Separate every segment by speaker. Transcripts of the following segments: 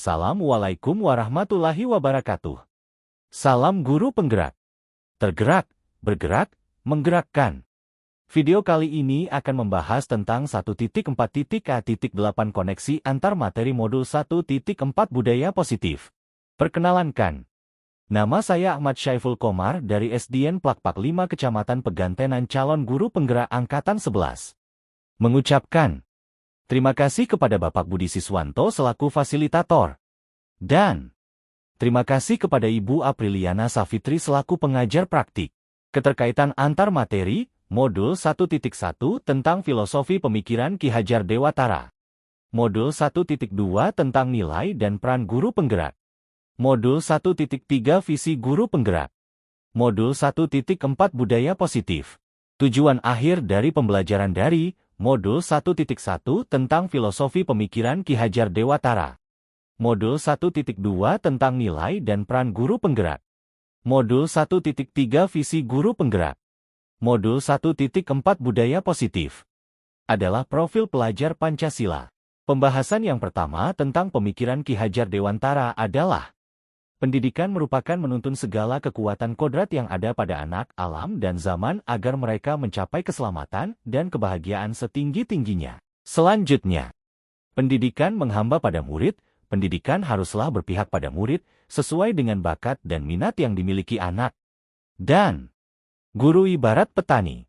Speaker 1: Assalamualaikum warahmatullahi wabarakatuh. Salam guru penggerak. Tergerak, bergerak, menggerakkan. Video kali ini akan membahas tentang 1.4.A.8 koneksi antar materi modul 1.4 budaya positif. Perkenalankan. Nama saya Ahmad Syaiful Komar dari SDN Plakpak 5 Kecamatan Pegantenan, calon guru penggerak angkatan 11. Mengucapkan terima kasih kepada Bapak Budi Siswanto selaku fasilitator. Dan terima kasih kepada Ibu Apriliana Safitri selaku pengajar praktik. Keterkaitan antar materi, Modul 1.1 tentang filosofi pemikiran Ki Hajar Dewantara. Modul 1.2 tentang nilai dan peran guru penggerak. Modul 1.3 visi guru penggerak. Modul 1.4 budaya positif. Tujuan akhir dari pembelajaran dari Modul 1.1 tentang filosofi pemikiran Ki Hajar Dewantara. Modul 1.2 tentang nilai dan peran guru penggerak. Modul 1.3 visi guru penggerak. Modul 1.4 budaya positif adalah profil pelajar Pancasila. Pembahasan yang pertama tentang pemikiran Ki Hajar Dewantara adalah pendidikan merupakan menuntun segala kekuatan kodrat yang ada pada anak, alam, dan zaman agar mereka mencapai keselamatan dan kebahagiaan setinggi-tingginya. Selanjutnya, pendidikan menghamba pada murid. Pendidikan haruslah berpihak pada murid sesuai dengan bakat dan minat yang dimiliki anak. Dan guru ibarat petani.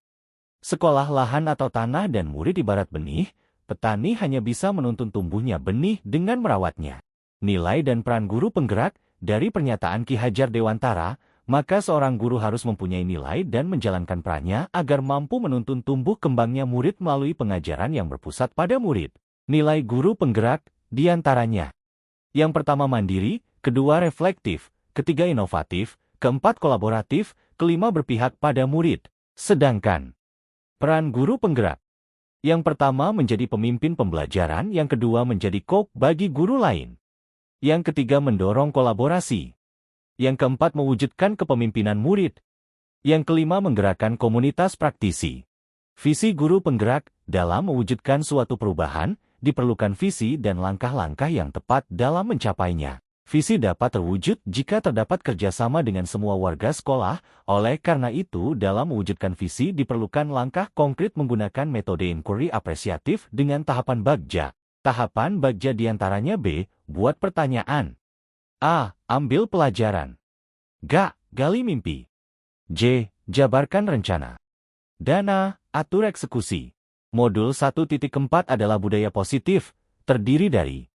Speaker 1: Sekolah lahan atau tanah dan murid ibarat benih. Petani hanya bisa menuntun tumbuhnya benih dengan merawatnya. Nilai dan peran guru penggerak. Dari pernyataan Ki Hajar Dewantara, maka seorang guru harus mempunyai nilai dan menjalankan perannya agar mampu menuntun tumbuh kembangnya murid melalui pengajaran yang berpusat pada murid. Nilai guru penggerak diantaranya: yang pertama mandiri, kedua reflektif, ketiga inovatif, keempat kolaboratif, kelima berpihak pada murid. Sedangkan peran guru penggerak: yang pertama menjadi pemimpin pembelajaran, yang kedua menjadi kok bagi guru lain. Yang ketiga mendorong kolaborasi. Yang keempat mewujudkan kepemimpinan murid. Yang kelima menggerakkan komunitas praktisi. Visi guru penggerak: dalam mewujudkan suatu perubahan, diperlukan visi dan langkah-langkah yang tepat dalam mencapainya. Visi dapat terwujud jika terdapat kerjasama dengan semua warga sekolah. Oleh karena itu, dalam mewujudkan visi diperlukan langkah konkret menggunakan metode inquiry apresiatif dengan tahapan bagja. Tahapan bagja diantaranya: B. Buat pertanyaan. A. Ambil pelajaran. G. Gali mimpi. J. Jabarkan rencana. Dan A. Atur eksekusi. Modul 1.4 adalah budaya positif, terdiri dari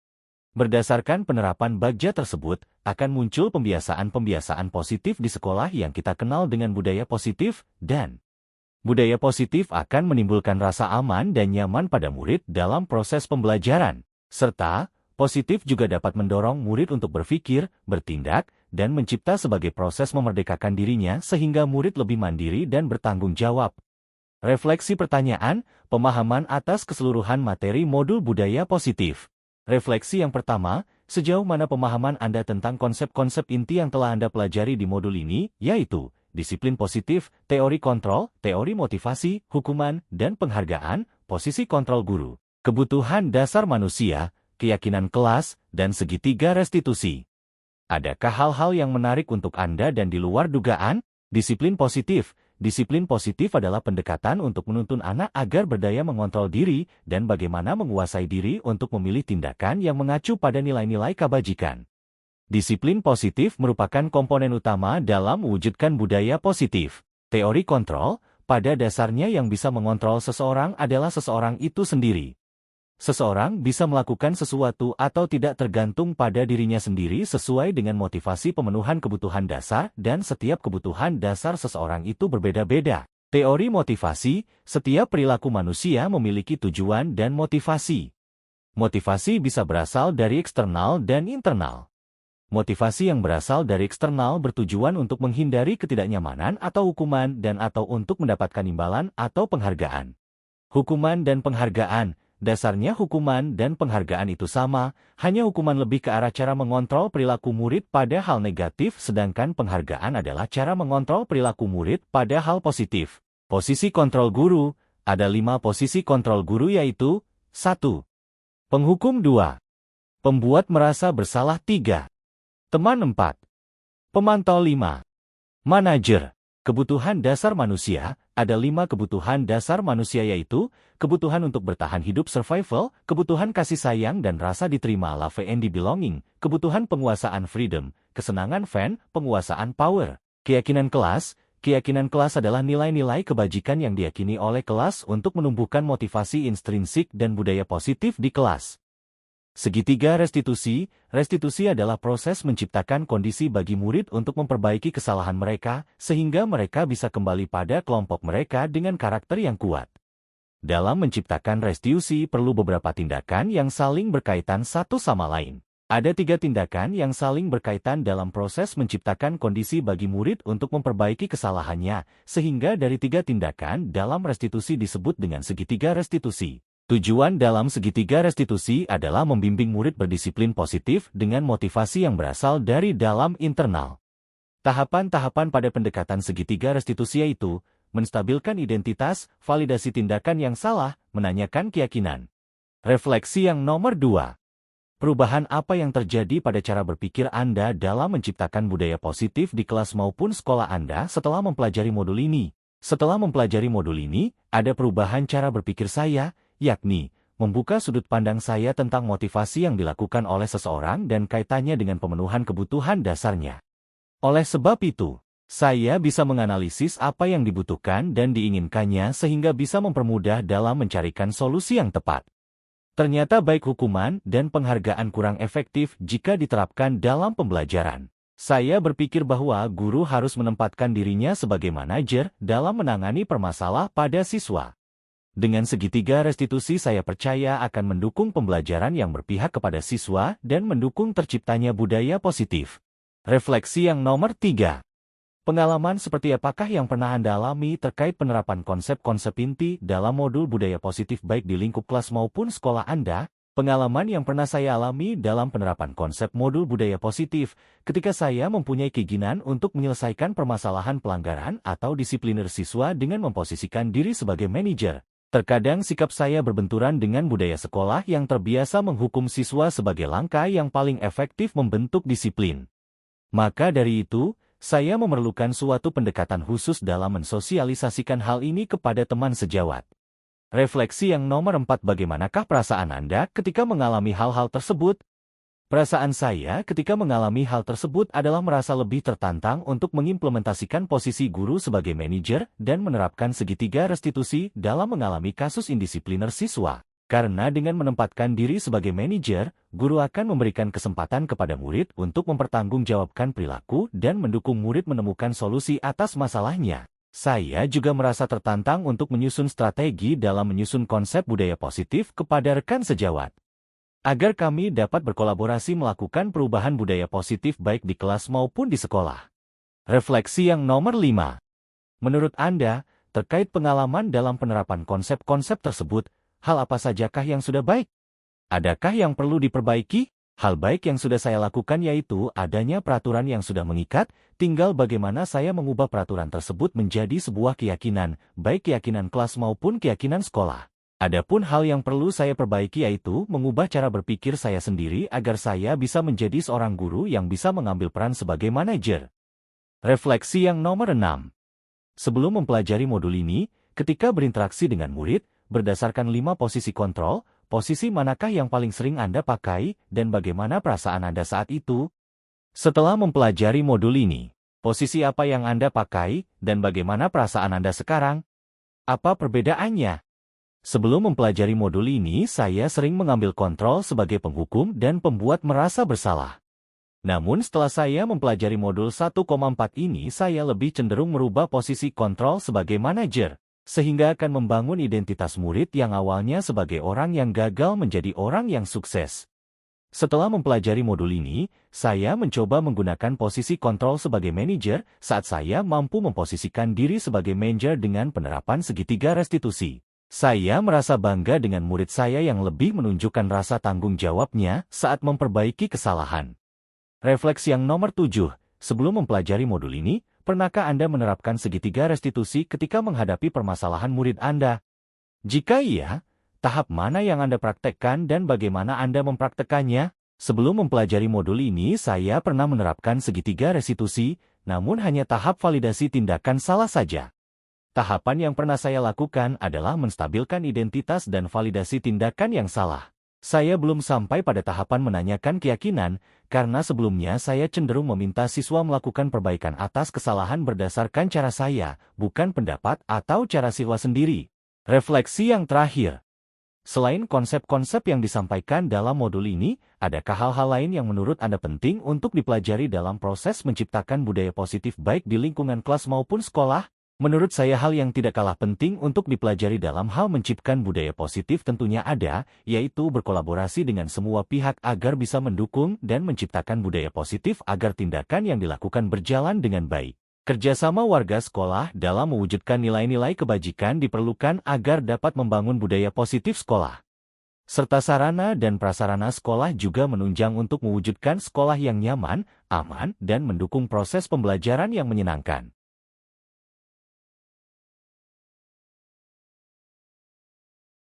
Speaker 1: berdasarkan penerapan bagja tersebut, akan muncul pembiasaan-pembiasaan positif di sekolah yang kita kenal dengan budaya positif, dan budaya positif akan menimbulkan rasa aman dan nyaman pada murid dalam proses pembelajaran, serta positif juga dapat mendorong murid untuk berpikir, bertindak, dan mencipta sebagai proses memerdekakan dirinya sehingga murid lebih mandiri dan bertanggung jawab. Refleksi pertanyaan, pemahaman atas keseluruhan materi modul budaya positif. Refleksi yang pertama, sejauh mana pemahaman Anda tentang konsep-konsep inti yang telah Anda pelajari di modul ini, yaitu disiplin positif, teori kontrol, teori motivasi, hukuman, dan penghargaan, posisi kontrol guru, kebutuhan dasar manusia, keyakinan kelas, dan segitiga restitusi. Adakah hal-hal yang menarik untuk Anda dan di luar dugaan? Disiplin positif. Disiplin positif adalah pendekatan untuk menuntun anak agar berdaya mengontrol diri dan bagaimana menguasai diri untuk memilih tindakan yang mengacu pada nilai-nilai kebajikan. Disiplin positif merupakan komponen utama dalam mewujudkan budaya positif. Teori kontrol, pada dasarnya yang bisa mengontrol seseorang adalah seseorang itu sendiri. Seseorang bisa melakukan sesuatu atau tidak tergantung pada dirinya sendiri sesuai dengan motivasi pemenuhan kebutuhan dasar dan setiap kebutuhan dasar seseorang itu berbeda-beda. Teori motivasi, setiap perilaku manusia memiliki tujuan dan motivasi. Motivasi bisa berasal dari eksternal dan internal. Motivasi yang berasal dari eksternal bertujuan untuk menghindari ketidaknyamanan atau hukuman dan atau untuk mendapatkan imbalan atau penghargaan. Hukuman dan penghargaan. Dasarnya hukuman dan penghargaan itu sama, hanya hukuman lebih ke arah cara mengontrol perilaku murid pada hal negatif, sedangkan penghargaan adalah cara mengontrol perilaku murid pada hal positif. Posisi kontrol guru, ada 5 posisi kontrol guru yaitu: 1. Penghukum. 2. Pembuat merasa bersalah 3. Teman 4. Pemantau 5. Manajer. Kebutuhan dasar manusia. Ada 5 kebutuhan dasar manusia yaitu kebutuhan untuk bertahan hidup survival, kebutuhan kasih sayang dan rasa diterima love and belonging, kebutuhan penguasaan freedom, kesenangan fan, penguasaan power, keyakinan kelas. Keyakinan kelas adalah nilai-nilai kebajikan yang diyakini oleh kelas untuk menumbuhkan motivasi intrinsik dan budaya positif di kelas. Segitiga restitusi. Restitusi adalah proses menciptakan kondisi bagi murid untuk memperbaiki kesalahan mereka, sehingga mereka bisa kembali pada kelompok mereka dengan karakter yang kuat. Dalam menciptakan restitusi perlu beberapa tindakan yang saling berkaitan satu sama lain. Ada 3 tindakan yang saling berkaitan dalam proses menciptakan kondisi bagi murid untuk memperbaiki kesalahannya, sehingga dari 3 tindakan dalam restitusi disebut dengan segitiga restitusi. Tujuan dalam segitiga restitusi adalah membimbing murid berdisiplin positif dengan motivasi yang berasal dari dalam internal. Tahapan-tahapan pada pendekatan segitiga restitusi yaitu menstabilkan identitas, validasi tindakan yang salah, menanyakan keyakinan. Refleksi yang nomor 2. Perubahan apa yang terjadi pada cara berpikir Anda dalam menciptakan budaya positif di kelas maupun sekolah Anda setelah mempelajari modul ini? Setelah mempelajari modul ini, ada perubahan cara berpikir saya, yakni membuka sudut pandang saya tentang motivasi yang dilakukan oleh seseorang dan kaitannya dengan pemenuhan kebutuhan dasarnya. Oleh sebab itu, saya bisa menganalisis apa yang dibutuhkan dan diinginkannya sehingga bisa mempermudah dalam mencarikan solusi yang tepat. Ternyata baik hukuman dan penghargaan kurang efektif jika diterapkan dalam pembelajaran. Saya berpikir bahwa guru harus menempatkan dirinya sebagai manajer dalam menangani permasalahan pada siswa. Dengan segitiga restitusi saya percaya akan mendukung pembelajaran yang berpihak kepada siswa dan mendukung terciptanya budaya positif. Refleksi yang nomor 3. Pengalaman seperti apakah yang pernah Anda alami terkait penerapan konsep-konsep inti dalam modul budaya positif baik di lingkup kelas maupun sekolah Anda? Pengalaman yang pernah saya alami dalam penerapan konsep modul budaya positif ketika saya mempunyai keinginan untuk menyelesaikan permasalahan pelanggaran atau disipliner siswa dengan memposisikan diri sebagai manajer. Terkadang sikap saya berbenturan dengan budaya sekolah yang terbiasa menghukum siswa sebagai langkah yang paling efektif membentuk disiplin. Maka dari itu, saya memerlukan suatu pendekatan khusus dalam mensosialisasikan hal ini kepada teman sejawat. Refleksi yang nomor 4. Bagaimanakah perasaan Anda ketika mengalami hal-hal tersebut? Perasaan saya ketika mengalami hal tersebut adalah merasa lebih tertantang untuk mengimplementasikan posisi guru sebagai manajer dan menerapkan segitiga restitusi dalam mengalami kasus indisipliner siswa. Karena dengan menempatkan diri sebagai manajer, guru akan memberikan kesempatan kepada murid untuk mempertanggungjawabkan perilaku dan mendukung murid menemukan solusi atas masalahnya. Saya juga merasa tertantang untuk menyusun strategi dalam menyusun konsep budaya positif kepada rekan sejawat. Agar kami dapat berkolaborasi melakukan perubahan budaya positif baik di kelas maupun di sekolah. Refleksi yang nomor 5. Menurut Anda, terkait pengalaman dalam penerapan konsep-konsep tersebut, hal apa sajakah yang sudah baik? Adakah yang perlu diperbaiki? Hal baik yang sudah saya lakukan yaitu adanya peraturan yang sudah mengikat, tinggal bagaimana saya mengubah peraturan tersebut menjadi sebuah keyakinan, baik keyakinan kelas maupun keyakinan sekolah. Adapun hal yang perlu saya perbaiki yaitu mengubah cara berpikir saya sendiri agar saya bisa menjadi seorang guru yang bisa mengambil peran sebagai manajer. Refleksi yang nomor 6. Sebelum mempelajari modul ini, ketika berinteraksi dengan murid, berdasarkan 5 posisi kontrol, posisi manakah yang paling sering Anda pakai dan bagaimana perasaan Anda saat itu? Setelah mempelajari modul ini, posisi apa yang Anda pakai dan bagaimana perasaan Anda sekarang? Apa perbedaannya? Sebelum mempelajari modul ini, saya sering mengambil kontrol sebagai penghukum dan pembuat merasa bersalah. Namun setelah saya mempelajari modul 1,4 ini, saya lebih cenderung merubah posisi kontrol sebagai manajer, sehingga akan membangun identitas murid yang awalnya sebagai orang yang gagal menjadi orang yang sukses. Setelah mempelajari modul ini, saya mencoba menggunakan posisi kontrol sebagai manajer saat saya mampu memposisikan diri sebagai manajer dengan penerapan segitiga restitusi. Saya merasa bangga dengan murid saya yang lebih menunjukkan rasa tanggung jawabnya saat memperbaiki kesalahan. Refleksi yang nomor 7. Sebelum mempelajari modul ini, pernahkah Anda menerapkan segitiga restitusi ketika menghadapi permasalahan murid Anda? Jika iya, tahap mana yang Anda praktekkan dan bagaimana Anda mempraktekannya? Sebelum mempelajari modul ini, saya pernah menerapkan segitiga restitusi, namun hanya tahap validasi tindakan salah saja. Tahapan yang pernah saya lakukan adalah menstabilkan identitas dan validasi tindakan yang salah. Saya belum sampai pada tahapan menanyakan keyakinan, karena sebelumnya saya cenderung meminta siswa melakukan perbaikan atas kesalahan berdasarkan cara saya, bukan pendapat atau cara siswa sendiri. Refleksi yang terakhir. Selain konsep-konsep yang disampaikan dalam modul ini, adakah hal-hal lain yang menurut Anda penting untuk dipelajari dalam proses menciptakan budaya positif baik di lingkungan kelas maupun sekolah? Menurut saya hal yang tidak kalah penting untuk dipelajari dalam hal menciptakan budaya positif tentunya ada, yaitu berkolaborasi dengan semua pihak agar bisa mendukung dan menciptakan budaya positif agar tindakan yang dilakukan berjalan dengan baik. Kerjasama warga sekolah dalam mewujudkan nilai-nilai kebajikan diperlukan agar dapat membangun budaya positif sekolah. Serta sarana dan prasarana sekolah juga menunjang untuk mewujudkan sekolah yang nyaman, aman, dan mendukung proses pembelajaran yang menyenangkan.